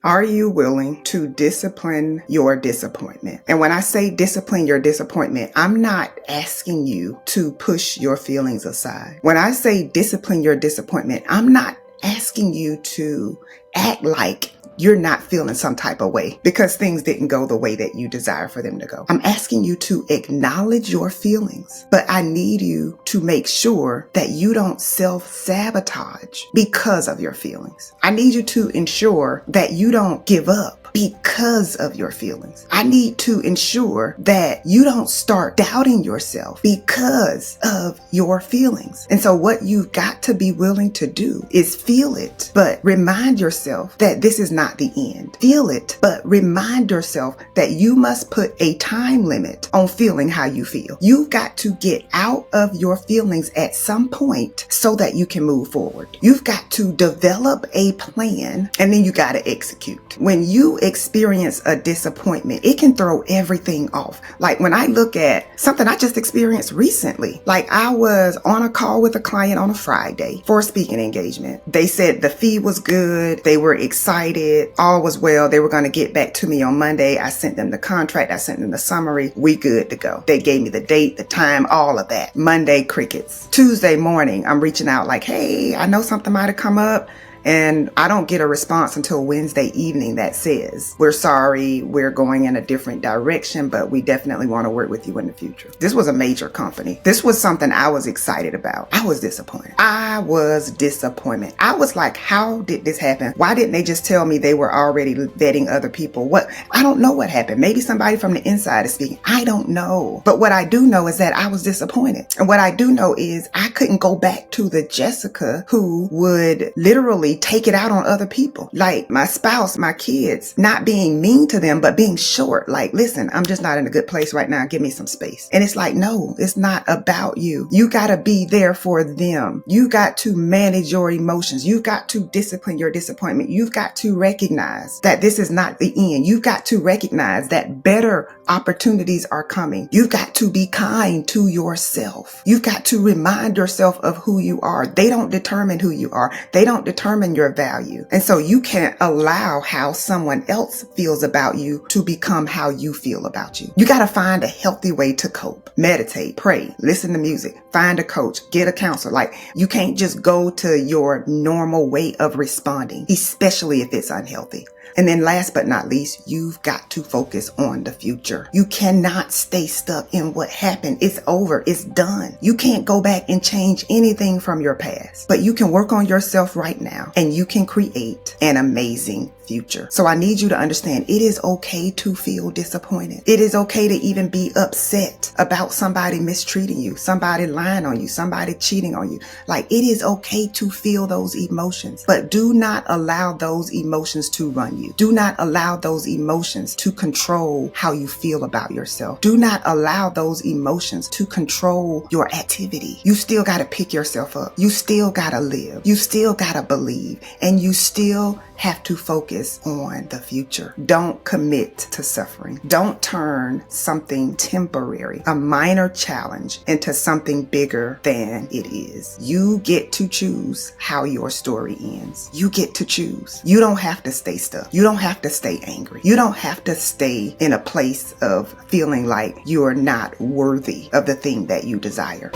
Are you willing to discipline your disappointment? And when I say discipline your disappointment, I'm not asking you to push your feelings aside. When I say discipline your disappointment, I'm not asking you to act like you're not feeling some type of way because things didn't go the way that you desire for them to go. I'm asking you to acknowledge your feelings, but I need you to make sure that you don't self-sabotage because of your feelings. I need you to ensure that you don't give up because of your feelings. I need to ensure that you don't start doubting yourself because of your feelings. And so what you've got to be willing to do is feel it, but remind yourself that this is not the end. Feel it, but remind yourself that you must put a time limit on feeling how you feel. You've got to get out of your feelings at some point so that you can move forward. You've got to develop a plan and then you got to execute. When you experience a disappointment, it can throw everything off. Like when I look at something I just experienced recently, like I was on a call with a client on a Friday for a speaking engagement. They said the fee was good. They were excited. All was well. They were going to get back to me on Monday. I sent them the contract. I sent them the summary. We good to go. They gave me the date, the time, all of that. Monday, crickets. Tuesday morning, I'm reaching out like, hey, I know something might have come up. And I don't get a response until Wednesday evening that says, we're sorry, we're going in a different direction, but we definitely want to work with you in the future. This was a major company. This was something I was excited about. I was disappointed. I was like, how did this happen? Why didn't they just tell me they were already vetting other people? I don't know what happened. Maybe somebody from the inside is speaking. I don't know. But what I do know is that I was disappointed. And what I do know is I couldn't go back to the Jessica who would literally take it out on other people. Like my spouse, my kids, not being mean to them, but being short. Like, listen, I'm just not in a good place right now. Give me some space. And it's like, no, it's not about you. You got to be there for them. You got to manage your emotions. You've got to discipline your disappointment. You've got to recognize that this is not the end. You've got to recognize that better opportunities are coming. You've got to be kind to yourself. You've got to remind yourself of who you are. They don't determine who you are. They don't determine your value. And so you can't allow how someone else feels about you to become how you feel about you. You got to find a healthy way to cope. Meditate, pray, listen to music, find a coach, get a counselor. Like you can't just go to your normal way of responding, especially if it's unhealthy. And then last but not least, you've got to focus on the future. You cannot stay stuck in what happened. It's over. It's done. You can't go back and change anything from your past, but you can work on yourself right now and you can create an amazing future. So I need you to understand it is okay to feel disappointed. It is okay to even be upset about somebody mistreating you, somebody lying on you, somebody cheating on you. Like it is okay to feel those emotions, but do not allow those emotions to run you. Do not allow those emotions to control how you feel about yourself. Do not allow those emotions to control your activity. You still got to pick yourself up. You still got to live. You still got to believe, and you still have to focus on the future. Don't commit to suffering. Don't turn something temporary, a minor challenge, into something bigger than it is. You get to choose how your story ends. You get to choose. You don't have to stay stuck. You don't have to stay angry. You don't have to stay in a place of feeling like you're not worthy of the thing that you desire.